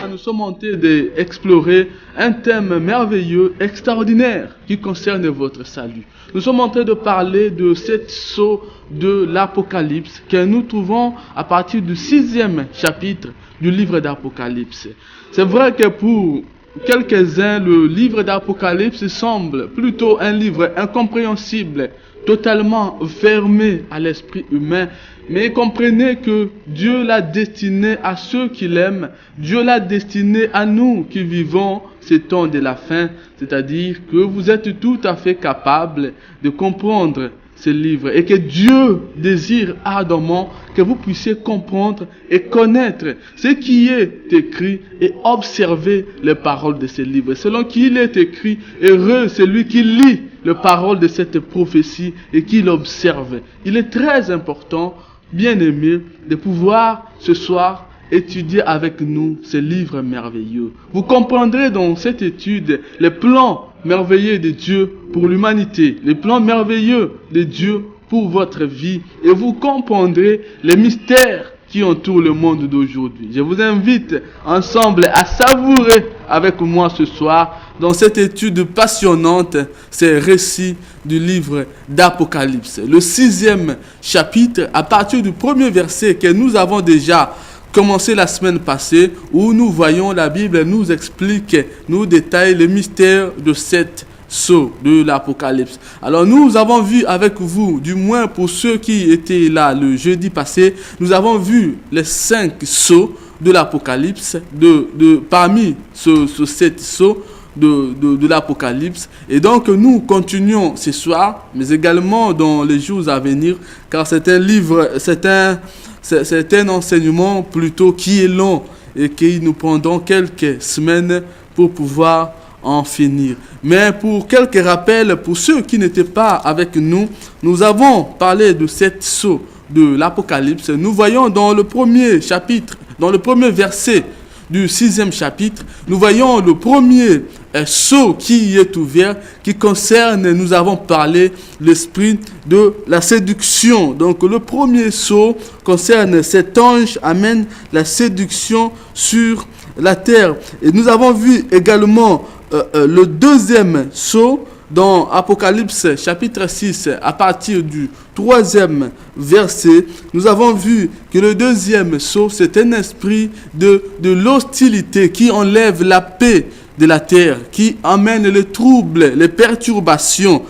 nous sommes en train d'explorer un thème merveilleux, extraordinaire, qui concerne votre salut. Nous sommes en train de parler de cette sceau de l'Apocalypse que nous trouvons à partir du 6e chapitre du livre d'Apocalypse. C'est vrai que pour quelques-uns, le livre d'Apocalypse semble plutôt un livre incompréhensible, totalement fermé à l'esprit humain. Mais comprenez que Dieu l'a destiné à ceux qui l'aiment. Dieu l'a destiné à nous qui vivons ces temps de la fin. C'est-à-dire que vous êtes tout à fait capables de comprendre ce livre et que Dieu désire ardemment que vous puissiez comprendre et connaître ce qui est écrit et observer les paroles de ce livre. Selon qu'il est écrit, heureux celui qui lit les paroles de cette prophétie et qui l'observe. Il est très important, bien aimé, de pouvoir ce soir étudier avec nous ce livre merveilleux. Vous comprendrez dans cette étude les plans merveilleux de Dieu pour l'humanité, les plans merveilleux de Dieu pour votre vie, et vous comprendrez les mystères qui entourent le monde d'aujourd'hui. Je vous invite ensemble à savourer avec moi ce soir dans cette étude passionnante ces récits du livre d'Apocalypse. Le 6e chapitre, à partir du premier verset que nous avons déjà commencé la semaine passée, où nous voyons la Bible nous explique, nous détaille les mystères de cette sceau de l'Apocalypse. Alors nous avons vu avec vous, du moins pour ceux qui étaient là le jeudi passé, nous avons vu les 5 sceaux de l'Apocalypse, parmi ce 7 sceaux de l'Apocalypse. Et donc nous continuons ce soir, mais également dans les jours à venir, car c'est un livre, c'est un enseignement plutôt qui est long et qui nous prendront quelques semaines pour pouvoir en finir. Mais pour quelques rappels, pour ceux qui n'étaient pas avec nous, nous avons parlé de cette sceau de l'Apocalypse. Nous voyons dans le premier chapitre, dans le premier verset du 6e chapitre, nous voyons le premier sceau qui est ouvert, qui concerne, nous avons parlé, l'esprit de la séduction. Donc le premier sceau concerne cet ange, amène la séduction sur la terre. Et nous avons vu également le deuxième sceau dans Apocalypse chapitre 6, à partir du 3e verset, nous avons vu que le deuxième sceau, c'est un esprit de l'hostilité qui enlève la paix de la terre, qui amène les troubles, les perturbations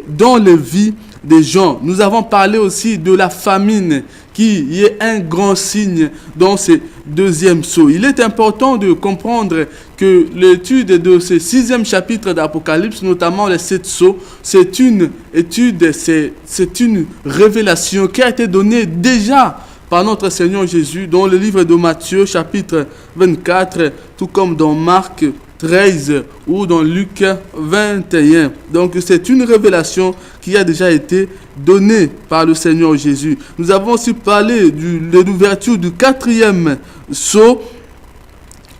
dans les vies des gens. Nous avons parlé aussi de la famine, qui est un grand signe dans ce deuxième sceau. Il est important de comprendre que l'étude de ce 6e chapitre d'Apocalypse, notamment les 7 sceaux, c'est une étude, c'est une révélation qui a été donnée déjà par notre Seigneur Jésus dans le livre de Matthieu, chapitre 24, tout comme dans Marc 13 ou dans Luc 21. Donc c'est une révélation qui a déjà été donnée par le Seigneur Jésus. Nous avons aussi parlé de l'ouverture du 4e sceau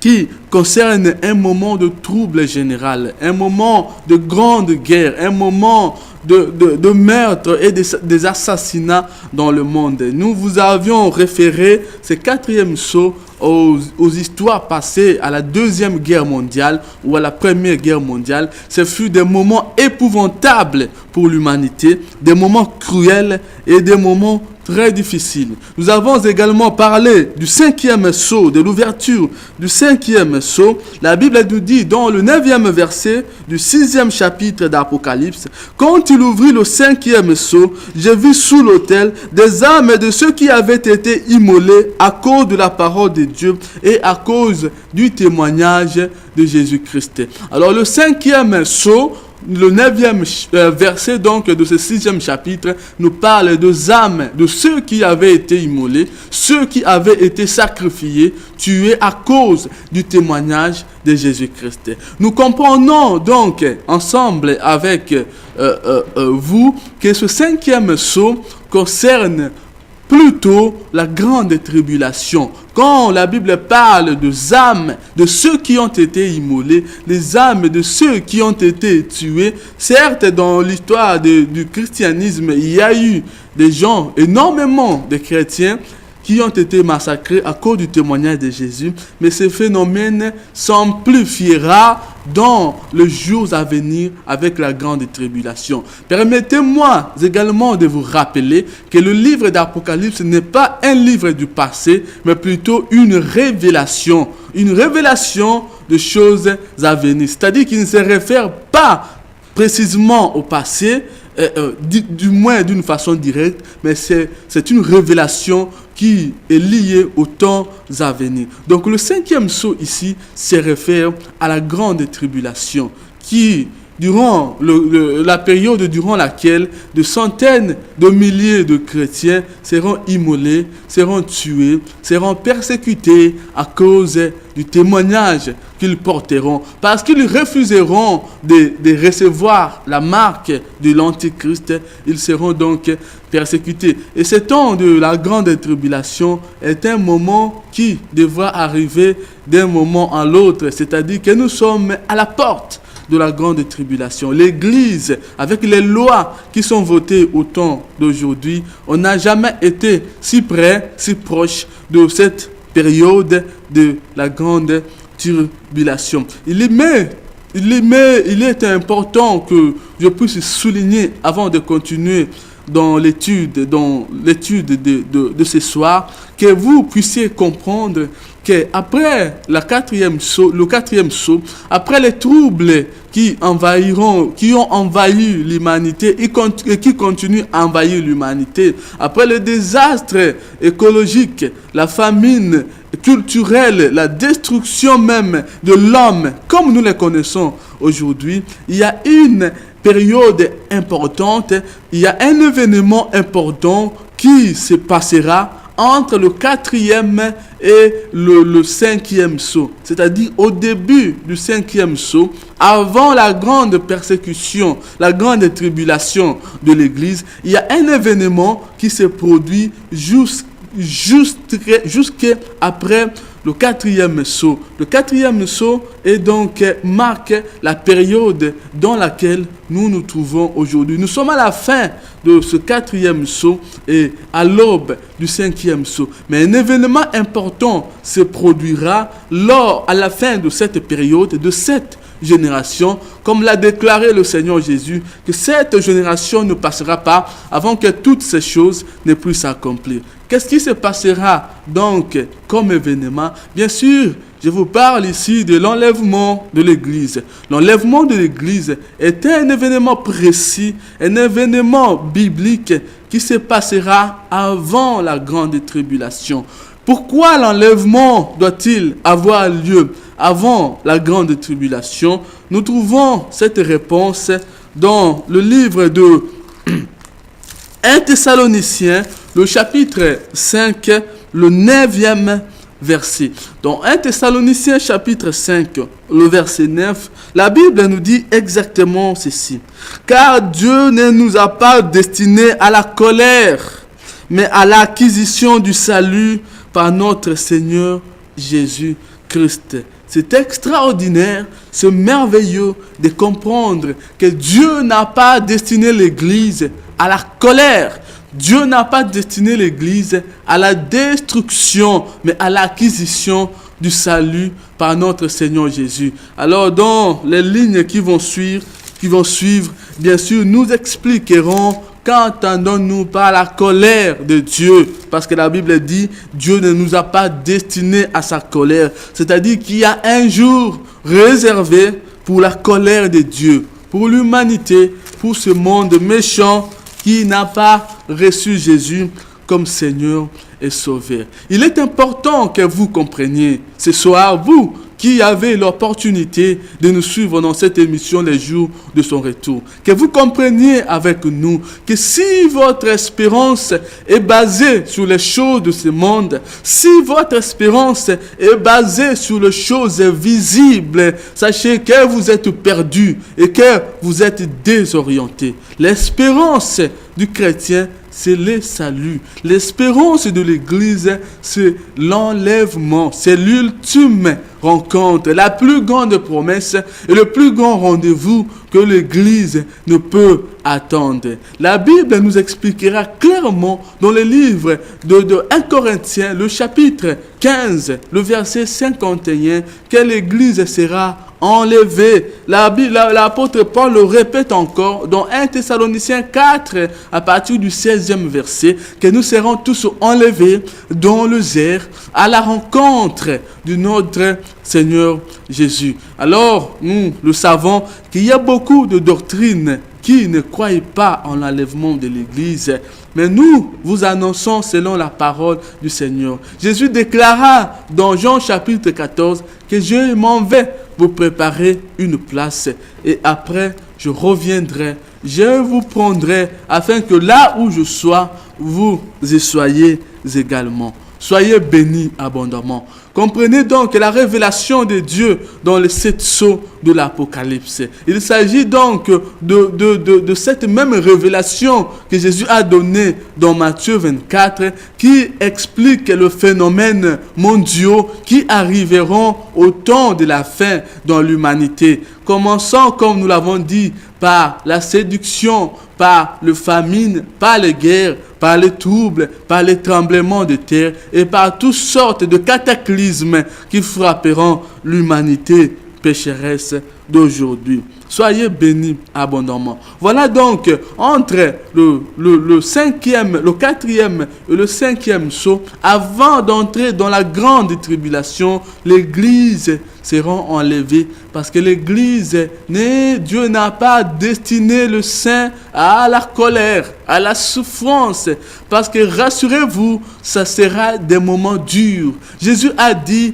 qui concerne un moment de trouble général, un moment de grande guerre, un moment de meurtre et des assassinats dans le monde. Nous vous avions référé ce 4e sceau aux histoires passées à la 2e guerre mondiale ou à la 1re guerre mondiale. Ce fut des moments épouvantables pour l'humanité, des moments cruels et des moments très difficiles. Nous avons également parlé du 5e sceau, de l'ouverture du 5e sceau. La Bible nous dit dans le 9e verset du 6e chapitre d'Apocalypse, quand il ouvrit le 5e sceau, j'ai vu sous l'autel des âmes de ceux qui avaient été immolés à cause de la parole de Dieu et à cause du témoignage de Jésus-Christ. Alors le 5e sceau, le 9e verset donc de ce 6e chapitre nous parle des âmes de ceux qui avaient été immolés, ceux qui avaient été sacrifiés, tués à cause du témoignage de Jésus-Christ. Nous comprenons donc ensemble avec vous que ce 5e sceau concerne plutôt la grande tribulation. Quand la Bible parle des âmes de ceux qui ont été immolés, les âmes de ceux qui ont été tués, certes dans l'histoire du christianisme, il y a eu des gens, énormément de chrétiens qui ont été massacrés à cause du témoignage de Jésus, mais ce phénomène s'amplifiera dans les jours à venir avec la grande tribulation. Permettez-moi également de vous rappeler que le livre d'Apocalypse n'est pas un livre du passé, mais plutôt une révélation de choses à venir. C'est-à-dire qu'il ne se réfère pas précisément au passé, du moins d'une façon directe, mais c'est une révélation qui est liée au temps à venir. Donc le 5e sceau ici se réfère à la grande tribulation qui, durant la période durant laquelle de centaines de milliers de chrétiens seront immolés, seront tués, seront persécutés à cause du témoignage qu'ils porteront, parce qu'ils refuseront de recevoir la marque de l'Antichrist. Ils seront donc persécutés. Et ce temps de la grande tribulation est un moment qui devra arriver d'un moment à l'autre, c'est-à-dire que nous sommes à la porte de la grande tribulation. L'Église, avec les lois qui sont votées au temps d'aujourd'hui, on n'a jamais été si près, si proche de cette période de la grande tribulation. Il est important que je puisse souligner avant de continuer dans l'étude de ce soir, que vous puissiez comprendre qu'après le quatrième sceau, après les troubles qui ont envahi l'humanité et qui continuent à envahir l'humanité, après le désastre écologique, la famine culturelle, la destruction même de l'homme, comme nous le connaissons aujourd'hui, il y a une période importante, il y a un événement important qui se passera entre le 4e et le 5e sceau. C'est-à-dire au début du 5e sceau, avant la grande persécution, la grande tribulation de l'Église, il y a un événement qui se produit jusqu'après le 4e sceau. Le 4e sceau marque la période dans laquelle nous nous trouvons aujourd'hui. Nous sommes à la fin de ce 4e sceau et à l'aube du 5e sceau. Mais un événement important se produira à la fin de cette période, de cette génération, comme l'a déclaré le Seigneur Jésus, que cette génération ne passera pas avant que toutes ces choses ne puissent s'accomplir. Qu'est-ce qui se passera donc comme événement? Bien sûr, je vous parle ici de l'enlèvement de l'Église. L'enlèvement de l'Église est un événement précis, un événement biblique qui se passera avant la grande tribulation. Pourquoi l'enlèvement doit-il avoir lieu avant la grande tribulation? Nous trouvons cette réponse dans le livre de 1 Thessaloniciens, le chapitre 5, le 9e verset. Dans 1 Thessaloniciens chapitre 5, le verset 9, la Bible nous dit exactement ceci. Car Dieu ne nous a pas destinés à la colère, mais à l'acquisition du salut par notre Seigneur Jésus-Christ. C'est extraordinaire, c'est merveilleux de comprendre que Dieu n'a pas destiné l'Église à la colère. Dieu n'a pas destiné l'Église à la destruction, mais à l'acquisition du salut par notre Seigneur Jésus. Alors, dans les lignes qui vont suivre, bien sûr, nous expliquerons qu'entendons-nous par la colère de Dieu. Parce que la Bible dit, Dieu ne nous a pas destinés à sa colère. C'est-à-dire qu'il y a un jour réservé pour la colère de Dieu, pour l'humanité, pour ce monde méchant qui n'a pas reçu Jésus comme Seigneur et Sauveur. Il est important que vous compreniez ce soir, vous qui avez l'opportunité de nous suivre dans cette émission les jours de son retour, que vous compreniez avec nous que si votre espérance est basée sur les choses de ce monde, si votre espérance est basée sur les choses visibles, sachez que vous êtes perdus et que vous êtes désorientés. L'espérance du chrétien c'est le salut. L'espérance de l'Église, c'est l'enlèvement. C'est l'ultime rencontre, la plus grande promesse et le plus grand rendez-vous que l'Église ne peut attendre. La Bible nous expliquera clairement dans le livre de 1 Corinthiens, le chapitre 15, le verset 51, que l'Église sera enlevée. L'apôtre Paul le répète encore dans 1 Thessaloniciens 4, à partir du 16e verset, que nous serons tous enlevés dans les airs à la rencontre de notre Seigneur Jésus. Alors, nous le savons qu'il y a beaucoup de doctrines qui ne croient pas en l'enlèvement de l'Église. Mais nous vous annonçons selon la parole du Seigneur. Jésus déclara dans Jean chapitre 14 que je m'en vais vous préparer une place et après je reviendrai, je vous prendrai afin que là où je sois, vous y soyez également. Soyez bénis abondamment. Comprenez donc la révélation de Dieu dans les 7 sceaux de l'Apocalypse. Il s'agit donc de cette même révélation que Jésus a donnée dans Matthieu 24 qui explique le phénomène mondiaux qui arriveront au temps de la fin dans l'humanité. Commençant, comme nous l'avons dit, par la séduction, par le famine, par les guerres, par les troubles, par les tremblements de terre et par toutes sortes de cataclysmes qui frapperont l'humanité pécheresse d'aujourd'hui. Soyez bénis abondamment. Voilà donc entre le quatrième et le 5e sceau, avant d'entrer dans la grande tribulation, l'Église sera enlevée parce que l'Église, Dieu n'a pas destiné le saint à la colère, à la souffrance, parce que rassurez-vous, ça sera des moments durs. Jésus a dit,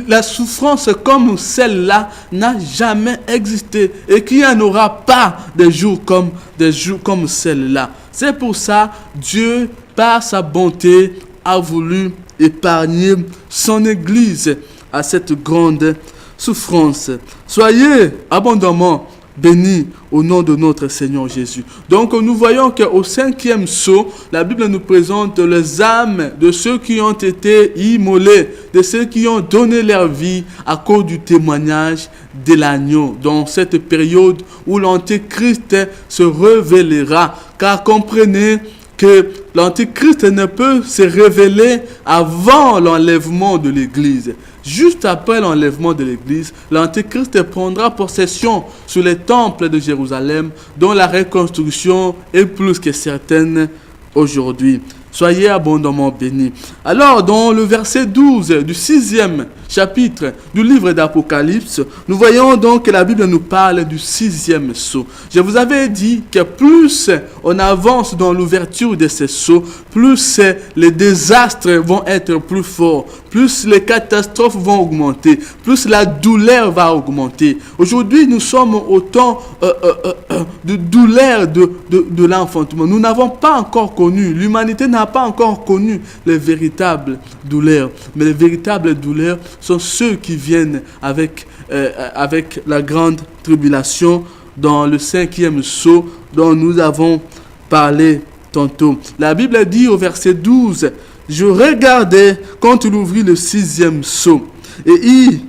la souffrance comme celle-là n'a jamais existé et qu'il n'y en aura pas des jours comme celle-là. C'est pour ça Dieu, par sa bonté, a voulu épargner son Église à cette grande souffrance. Soyez abondamment bénis au nom de notre Seigneur Jésus. Donc nous voyons qu'au 5e sceau, la Bible nous présente les âmes de ceux qui ont été immolés, de ceux qui ont donné leur vie à cause du témoignage de l'agneau, dans cette période où l'Antéchrist se révélera. Car comprenez que l'Antéchrist ne peut se révéler avant l'enlèvement de l'Église. Juste après l'enlèvement de l'Église, l'Antéchrist prendra possession sur les temples de Jérusalem, dont la reconstruction est plus que certaine aujourd'hui. Soyez abondamment bénis. Alors, dans le verset 12 du 6e chapitre du livre d'Apocalypse, nous voyons donc que la Bible nous parle du 6e sceau. Je vous avais dit que plus on avance dans l'ouverture de ces sceaux, plus les désastres vont être plus forts, plus les catastrophes vont augmenter, plus la douleur va augmenter. Aujourd'hui, nous sommes au temps de douleur de l'enfantement. Nous n'avons pas encore connu, l'humanité n'a pas encore connu les véritables douleurs. Mais les véritables douleurs sont ceux qui viennent avec la grande tribulation dans le 5e sceau dont nous avons parlé tantôt. La Bible dit au verset 12, « Je regardais quand il ouvrit le 6e sceau, et il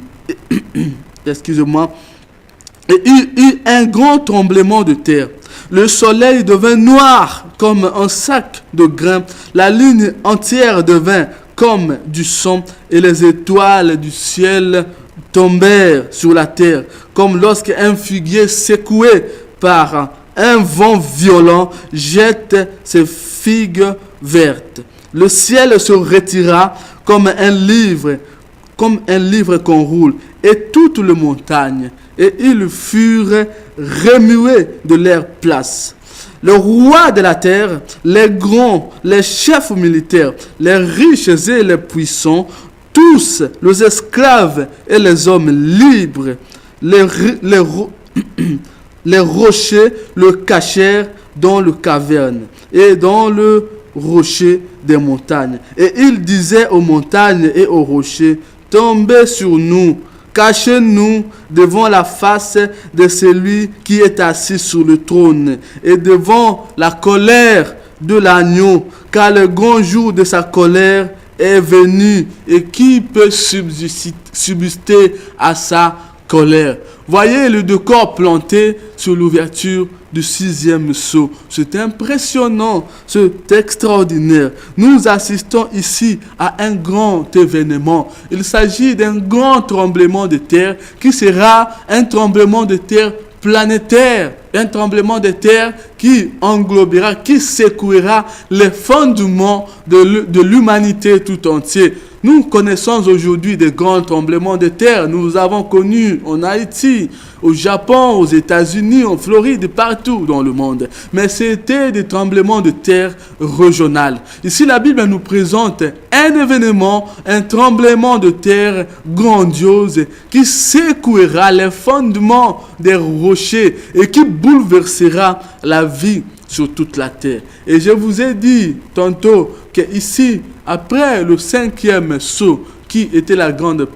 eut un grand tremblement de terre. Le soleil devint noir comme un sac de grains. La lune entière devint comme du sang et les étoiles du ciel tombèrent sur la terre comme lorsqu'un figuier secoué par un vent violent jette ses figues vertes. Le ciel se retira comme un livre qu'on roule et toutes les montagnes et ils furent remués de leur place. Le roi de la terre, les grands, les chefs militaires, les riches et les puissants, tous les esclaves et les hommes libres, les rochers le cachèrent dans le caverne et dans le rocher des montagnes. Et il disait aux montagnes et aux rochers, tombez sur nous, cachez-nous devant la face de celui qui est assis sur le trône et devant la colère de l'agneau, car le grand jour de sa colère est venu. Et qui peut subsister à sa colère? Voyez le décor planté sur l'ouverture du 6e sceau. C'est impressionnant, c'est extraordinaire. Nous assistons ici à un grand événement. Il s'agit d'un grand tremblement de terre qui sera un tremblement de terre planétaire, un tremblement de terre qui englobera, qui secouera les fondements de l'humanité tout entière. Nous connaissons aujourd'hui des grands tremblements de terre. Nous avons connu en Haïti, au Japon, aux États-Unis, en Floride, partout dans le monde. Mais c'était des tremblements de terre régionaux. Ici, la Bible nous présente un événement, un tremblement de terre grandiose qui secouera les fondements des rochers et qui bouleversera la vie sur toute la terre. Et je vous ai dit tantôt que ici, après le 5e sceau, qui était la grande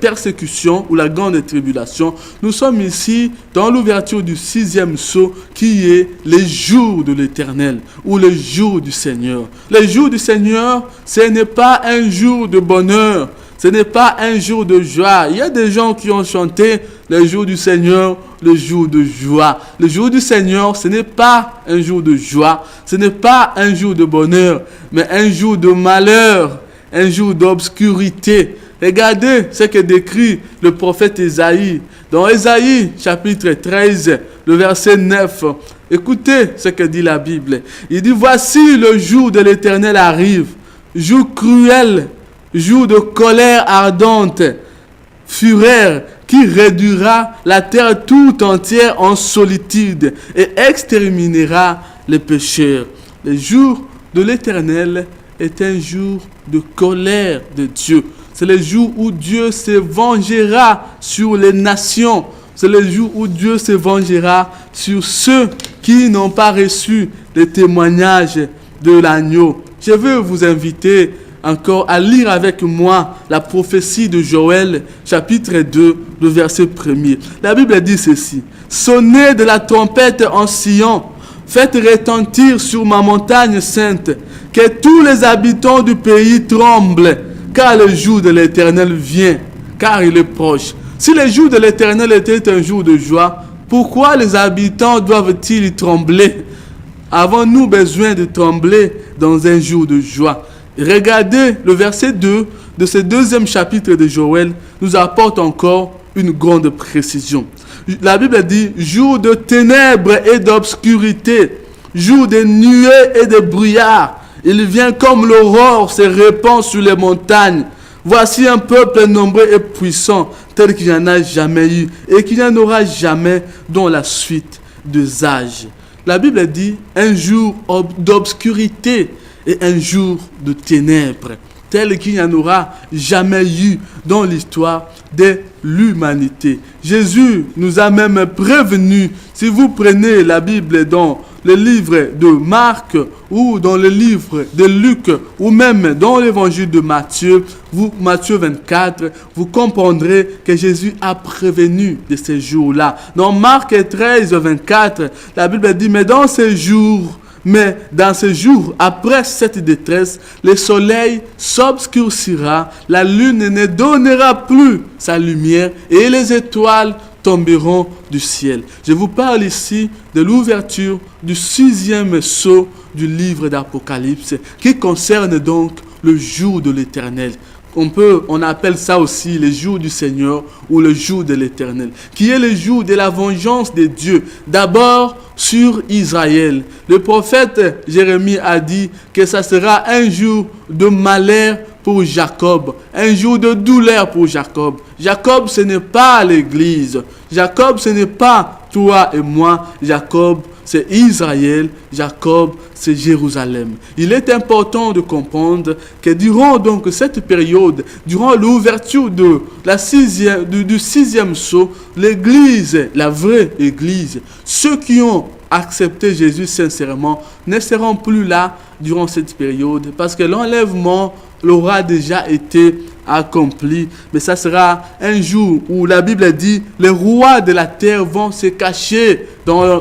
persécution ou la grande tribulation, nous sommes ici dans l'ouverture du 6e sceau qui est les jours de l'Éternel ou les jours du Seigneur. Les jours du Seigneur, ce n'est pas un jour de bonheur, ce n'est pas un jour de joie. Il y a des gens qui ont chanté les jours du Seigneur, le jour de joie. Le jour du Seigneur, ce n'est pas un jour de joie, ce n'est pas un jour de bonheur, mais un jour de malheur, un jour d'obscurité. Regardez ce que décrit le prophète Ésaïe. Dans Ésaïe, chapitre 13, le verset 9, écoutez ce que dit la Bible. Il dit, voici le jour de l'Éternel arrive, jour cruel, jour de colère ardente, fureur, qui réduira la terre tout entière en solitude et exterminera les pécheurs. Le jour de l'Éternel est un jour de colère de Dieu. C'est le jour où Dieu se vengera sur les nations. C'est le jour où Dieu se vengera sur ceux qui n'ont pas reçu le témoignage de l'agneau. Je veux vous inviter encore à lire avec moi la prophétie de Joël, chapitre 2, le verset 1er. La Bible dit ceci. Sonnez de la trompette en Sion, faites retentir sur ma montagne sainte, que tous les habitants du pays tremblent, car le jour de l'Éternel vient, car il est proche. Si le jour de l'Éternel était un jour de joie, pourquoi les habitants doivent-ils trembler? Avons-nous besoin de trembler dans un jour de joie? Regardez, le verset 2 de ce 2e chapitre de Joël nous apporte encore une grande précision. La Bible dit, jour de ténèbres et d'obscurité, jour de nuées et de brouillard. Il vient comme l'aurore se répand sur les montagnes. Voici un peuple nombreux et puissant, tel qu'il n'y en a jamais eu et qu'il n'y en aura jamais dans la suite des âges. La Bible dit un jour d'obscurité et un jour de ténèbres, tel qu'il n'y en aura jamais eu dans l'histoire de l'humanité. Jésus nous a même prévenus. Si vous prenez la Bible dans le livre de Marc ou dans le livre de Luc ou même dans l'évangile de Matthieu, Matthieu 24, vous comprendrez que Jésus a prévenu de ces jours-là. Dans Marc 13, 24, la Bible dit, mais dans ces jours, après cette détresse, le soleil s'obscurcira, la lune ne donnera plus sa lumière et les étoiles tomberont du ciel. Je vous parle ici de l'ouverture du 6e sceau du livre d'Apocalypse qui concerne donc le jour de l'Éternel. On appelle ça aussi le jour du Seigneur ou le jour de l'Éternel, qui est le jour de la vengeance de Dieu. D'abord sur Israël. Le prophète Jérémie a dit que ça sera un jour de malheur pour Jacob, un jour de douleur pour Jacob. Jacob, ce n'est pas l'Église. Jacob, ce n'est pas toi et moi. Jacob, c'est Israël. Jacob, c'est Jérusalem. Il est important de comprendre que durant donc cette période, durant l'ouverture du 6e sceau, l'Église, la vraie Église, ceux qui ont accepté Jésus sincèrement ne seront plus là durant cette période parce que l'enlèvement aura déjà été accompli. Mais ça sera un jour où la Bible dit, les rois de la terre vont se cacher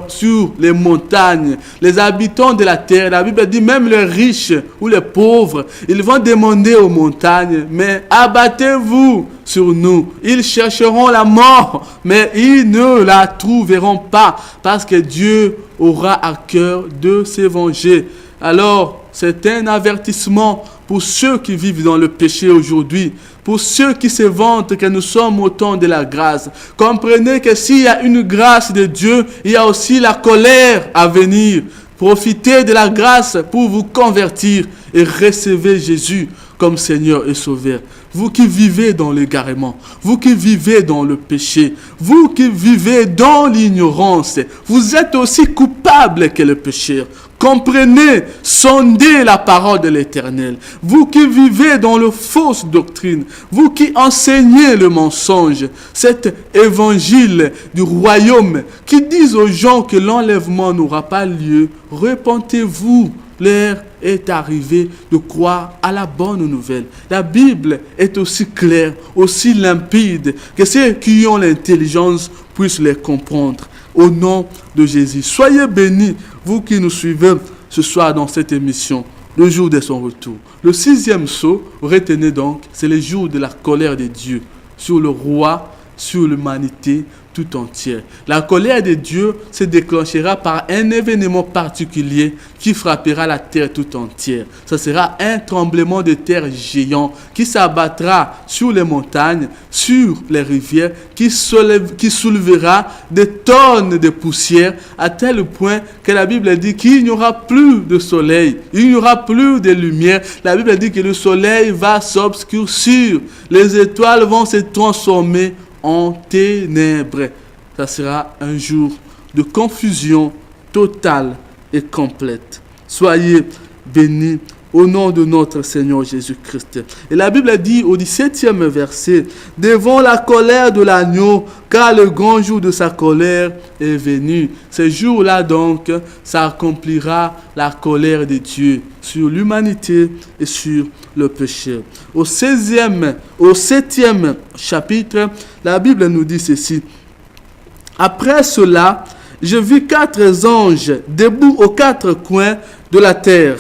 sur les montagnes. Les habitants de la terre, la Bible dit, même les riches ou les pauvres, ils vont demander aux montagnes, mais abattez-vous sur nous. Ils chercheront la mort, mais ils ne la trouveront pas, parce que Dieu aura à cœur de se venger. Alors, c'est un avertissement pour ceux qui vivent dans le péché aujourd'hui, pour ceux qui se vantent que nous sommes au temps de la grâce. Comprenez que s'il y a une grâce de Dieu, il y a aussi la colère à venir. Profitez de la grâce pour vous convertir et recevez Jésus comme Seigneur et Sauveur. Vous qui vivez dans l'égarement, vous qui vivez dans le péché, vous qui vivez dans l'ignorance, vous êtes aussi coupables que le pécheur. Comprenez, sondez la parole de l'Éternel. Vous qui vivez dans la fausse doctrine, vous qui enseignez le mensonge, cet évangile du royaume qui dit aux gens que l'enlèvement n'aura pas lieu, repentez-vous. L'heure est arrivée de croire à la bonne nouvelle. La Bible est aussi claire, aussi limpide, que ceux qui ont l'intelligence puissent les comprendre. Au nom de Jésus, soyez bénis, vous qui nous suivez ce soir dans cette émission, le jour de son retour. Le 6e sceau, retenez donc, c'est le jour de la colère de Dieu sur le roi, sur l'humanité tout entière. La colère de Dieu se déclenchera par un événement particulier qui frappera la terre tout entière. Ce sera un tremblement de terre géant qui s'abattra sur les montagnes, sur les rivières, qui soulevera des tonnes de poussière à tel point que la Bible dit qu'il n'y aura plus de soleil, il n'y aura plus de lumière. La Bible dit que le soleil va s'obscurcir, les étoiles vont se transformer en ténèbres. Ça sera un jour de confusion totale et complète. Soyez bénis au nom de notre Seigneur Jésus-Christ. Et la Bible dit au 17e verset, « Devant la colère de l'agneau, car le grand jour de sa colère est venu. » Ce jour-là donc, ça accomplira la colère de Dieu sur l'humanité et sur le péché. Au 7e chapitre, la Bible nous dit ceci. « Après cela, je vis 4 anges debout aux 4 coins de la terre.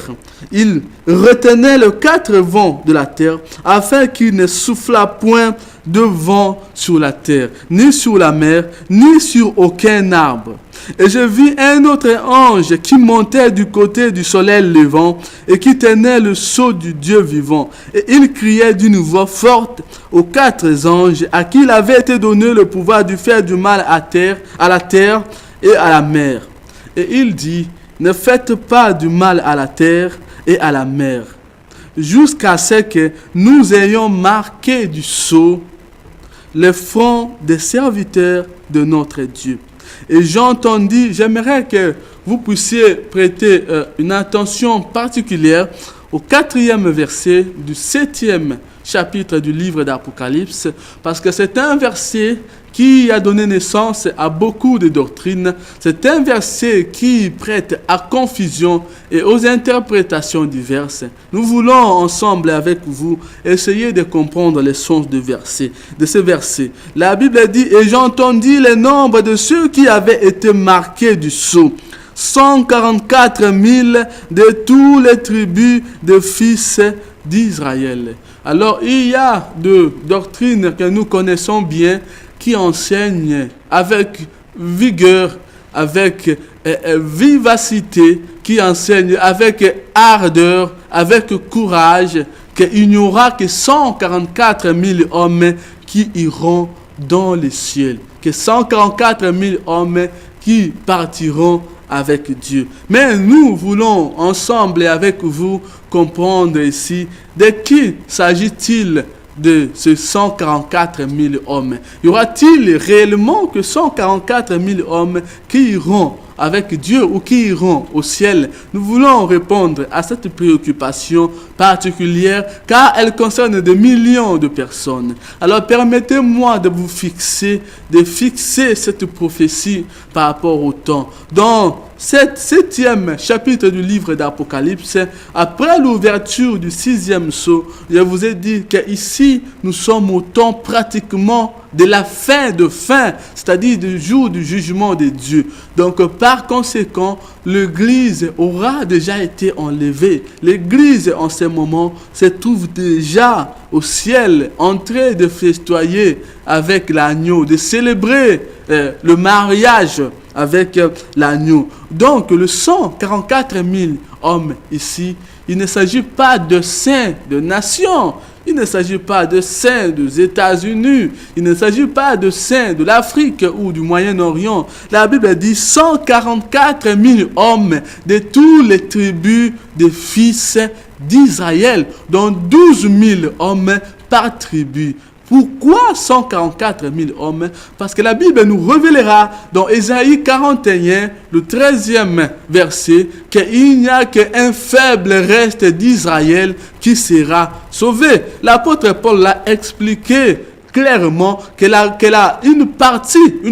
Ils retenaient les 4 vents de la terre afin qu'il ne soufflât point de vent sur la terre, ni sur la mer, ni sur aucun arbre. Et je vis un autre ange qui montait du côté du soleil levant et qui tenait le sceau du Dieu vivant. Et il criait d'une voix forte aux 4 anges à qui il avait été donné le pouvoir de faire du mal à la terre et à la mer. Et il dit, ne faites pas du mal à la terre et à la mer, jusqu'à ce que nous ayons marqué du sceau le front des serviteurs de notre Dieu. Et j'entendis, j'aimerais que vous puissiez prêter une attention particulière au 4e verset du 7e chapitre du livre d'Apocalypse, parce que c'est un verset qui a donné naissance à beaucoup de doctrines. C'est un verset qui prête à confusion et aux interprétations diverses. Nous voulons ensemble avec vous essayer de comprendre le sens de ce verset. La Bible dit, et j'entendis le nombre de ceux qui avaient été marqués du sceau. 144 000 de toutes les tribus de fils d'Israël. Alors, il y a deux doctrines que nous connaissons bien qui enseignent avec vigueur, avec vivacité, qui enseignent avec ardeur, avec courage, qu'il n'y aura que 144 000 hommes qui iront dans le ciel. Que 144 000 hommes qui partiront avec Dieu. Mais nous voulons ensemble et avec vous comprendre ici de qui s'agit-il de ces 144 000 hommes. Y aura-t-il réellement que 144 000 hommes qui iront avec Dieu ou qui iront au ciel? Nous voulons répondre à cette préoccupation particulière car elle concerne des millions de personnes. Alors permettez-moi de vous fixer cette prophétie par rapport au temps. Dans septième chapitre du livre d'Apocalypse, après l'ouverture du 6e sceau, je vous ai dit qu'ici, nous sommes au temps pratiquement de la fin de fin, c'est-à-dire du jour du jugement de Dieu. Donc, par conséquent, l'Église aura déjà été enlevée. L'Église, en ce moment, se trouve déjà au ciel, en train de festoyer avec l'agneau, de célébrer le mariage avec l'agneau. Donc, le 144 000 hommes ici, il ne s'agit pas de saints de nations. Il ne s'agit pas de saints des États-Unis. Il ne s'agit pas de saints de l'Afrique ou du Moyen-Orient. La Bible dit 144 000 hommes de toutes les tribus des fils d'Israël, dont 12 000 hommes par tribu. Pourquoi 144 000 hommes? Parce que la Bible nous révélera dans Ésaïe 41, le 13e verset, qu'il n'y a qu'un faible reste d'Israël qui sera sauvé. L'apôtre Paul l'a expliqué clairement qu'elle a une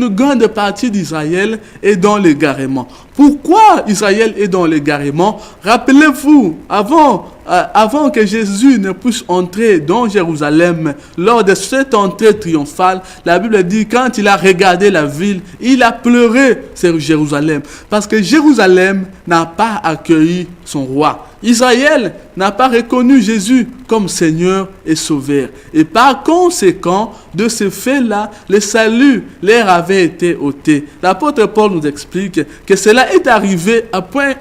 grande partie d'Israël est dans l'égarement. Pourquoi Israël est dans l'égarement? Rappelez-vous, avant que Jésus ne puisse entrer dans Jérusalem, lors de cette entrée triomphale, la Bible dit quand il a regardé la ville, il a pleuré sur Jérusalem. Parce que Jérusalem n'a pas accueilli son roi. Israël n'a pas reconnu Jésus comme Seigneur et Sauveur. Et par conséquent, de ce fait-là, le salut leur avait été ôté. L'apôtre Paul nous explique que cela est arrivé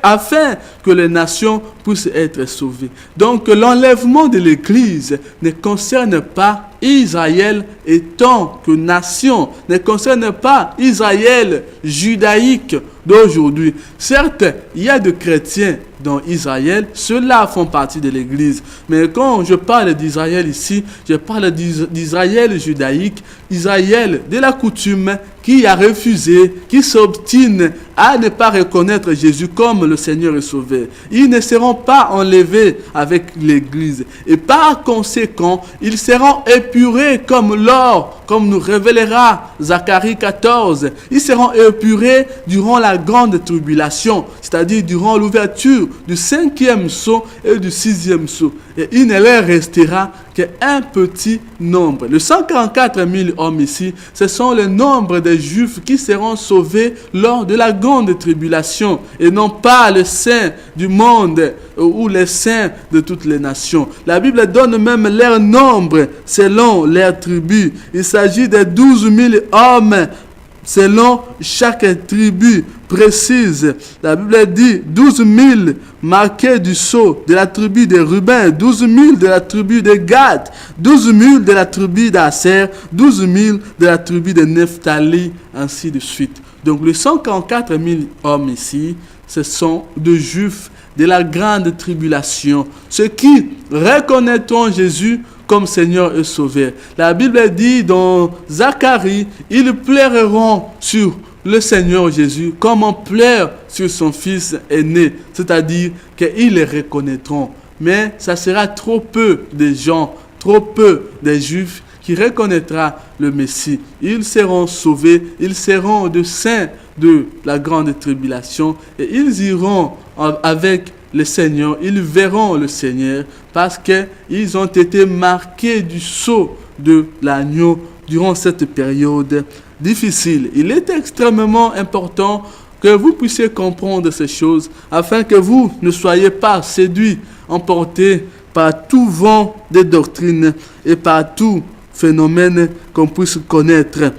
afin que les nations puissent être sauvées. Donc l'enlèvement de l'Église ne concerne pas Israël étant que nation, ne concerne pas Israël judaïque d'aujourd'hui. Certes, il y a des chrétiens dans Israël, ceux-là font partie de l'Église. Mais quand je parle d'Israël ici, je parle d'Israël judaïque, Israël de la coutume qui a refusé, qui s'obstine à ne pas reconnaître Jésus comme le Seigneur et Sauveur. Ils ne seront pas enlevés avec l'Église. Et par conséquent, ils seront épurés comme l'or, comme nous révélera Zacharie 14. Ils seront épurés durant la grande tribulation, c'est-à-dire durant l'ouverture du 5e sceau et du 6e sceau. Et il ne leur restera qu'un petit nombre. Les 144 000 hommes ici, ce sont le nombre des Juifs qui seront sauvés lors de la grande tribulation et non pas les saints du monde ou les saints de toutes les nations. La Bible donne même leur nombre selon leur tribu. Il s'agit de 12 000 hommes selon chaque tribu précise. La Bible dit 12 000 marqués du sceau de la tribu de Ruben, 12 000 de la tribu de Gad, 12 000 de la tribu d'Aser, 12 000 de la tribu de Nephtali, ainsi de suite. Donc les 144 000 hommes ici, ce sont des Juifs de la grande tribulation, ceux qui reconnaîtront Jésus comme Seigneur et Sauveur. La Bible dit dans Zacharie, ils pleureront sur le Seigneur Jésus comme on pleure sur son fils aîné, c'est-à-dire qu'ils le reconnaîtront. Mais ça sera trop peu de gens, trop peu de Juifs qui reconnaîtra le Messie. Ils seront sauvés, ils seront des saints de la grande tribulation et ils iront avec le Seigneur, ils verront le Seigneur parce qu'ils ont été marqués du sceau de l'agneau durant cette période difficile. Il est extrêmement important que vous puissiez comprendre ces choses afin que vous ne soyez pas séduits, emportés par tout vent de doctrine et par tout phénomène qu'on puisse connaître.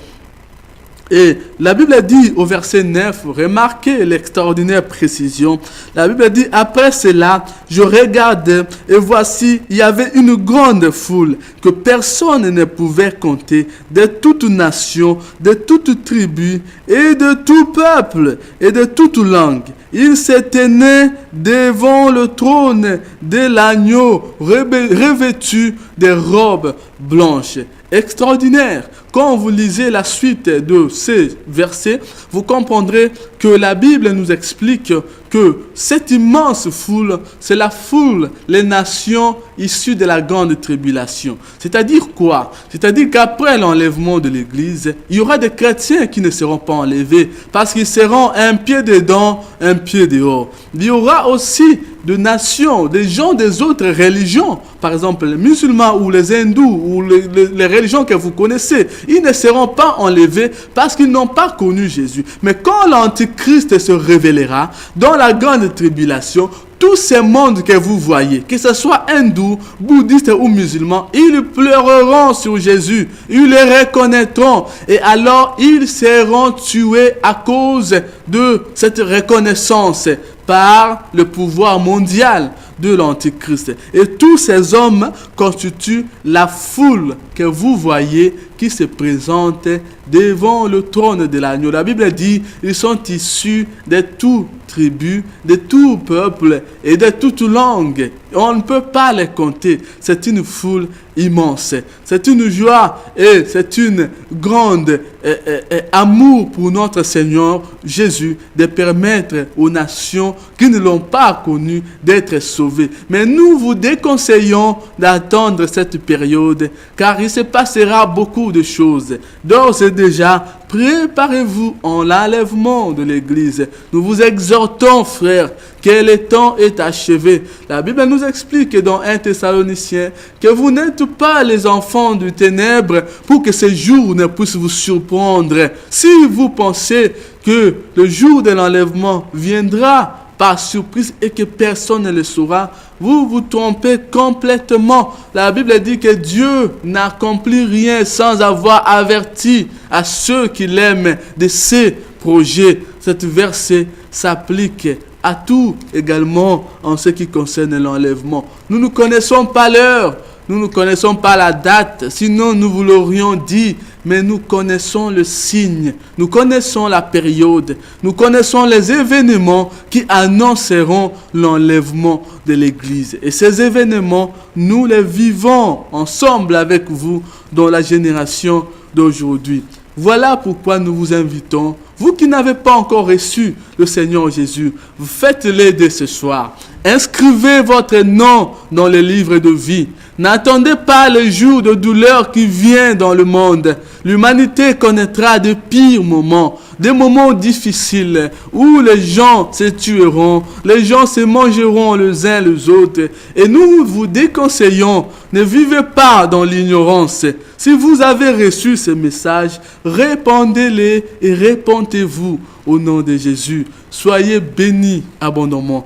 Et la Bible dit au verset 9, remarquez l'extraordinaire précision. La Bible dit, après cela, je regarde et voici, il y avait une grande foule que personne ne pouvait compter, de toute nation, de toute tribu et de tout peuple et de toute langue. Ils se tenaient devant le trône de l'agneau revêtu de robes blanches. Extraordinaire. quand vous lisez la suite de ces versets, vous comprendrez que la Bible nous explique que cette immense foule, c'est la foule, les nations issues de la grande tribulation. C'est-à-dire quoi? C'est-à-dire qu'après l'enlèvement de l'Église, il y aura des chrétiens qui ne seront pas enlevés parce qu'ils seront un pied dedans, un pied dehors. Il y aura aussi de nations, des gens des autres religions, par exemple les musulmans ou les hindous ou les religions que vous connaissez, ils ne seront pas enlevés parce qu'ils n'ont pas connu Jésus. Mais quand l'Antichrist se révélera dans la grande tribulation, tous ces mondes que vous voyez, que ce soit hindous, bouddhistes ou musulmans, ils pleureront sur Jésus, ils le reconnaîtront et alors ils seront tués à cause de cette reconnaissance par le pouvoir mondial de l'Antichrist. Et tous ces hommes constituent la foule que vous voyez qui se présente devant le trône de l'agneau. La Bible dit, ils sont issus de toutes tribus, de tout peuple et de toute langue. On ne peut pas les compter. C'est une foule immense. C'est une joie et c'est une grande amour pour notre Seigneur Jésus de permettre aux nations qui ne l'ont pas connu d'être sauvées. Mais nous vous déconseillons d'attendre cette période car il se passera beaucoup de choses. D'ores et déjà, préparez-vous en l'enlèvement de l'Église. Nous vous exhortons, frères, que le temps est achevé. La Bible nous explique dans 1 Thessaloniciens que vous n'êtes pas les enfants du ténèbre pour que ces jours ne puissent vous surprendre. Si vous pensez que le jour de l'enlèvement viendra par surprise et que personne ne le saura, vous vous trompez complètement. La Bible dit que Dieu n'accomplit rien sans avoir averti à ceux qui l'aiment de ses projets. Cet verset s'applique à tout également en ce qui concerne l'enlèvement. Nous ne connaissons pas l'heure, nous ne connaissons pas la date, sinon nous vous l'aurions dit, mais nous connaissons le signe, nous connaissons la période, nous connaissons les événements qui annonceront l'enlèvement de l'Église. Et ces événements, nous les vivons ensemble avec vous dans la génération d'aujourd'hui. Voilà pourquoi nous vous invitons, vous qui n'avez pas encore reçu le Seigneur Jésus, faites-le dès ce soir. Inscrivez votre nom dans le livre de vie. N'attendez pas le jour de douleur qui vient dans le monde. L'humanité connaîtra de pires moments, des moments difficiles où les gens se tueront, les gens se mangeront les uns les autres. Et nous vous déconseillons, ne vivez pas dans l'ignorance. Si vous avez reçu ce message, répandez-le et répandez-vous au nom de Jésus. Soyez bénis abondamment.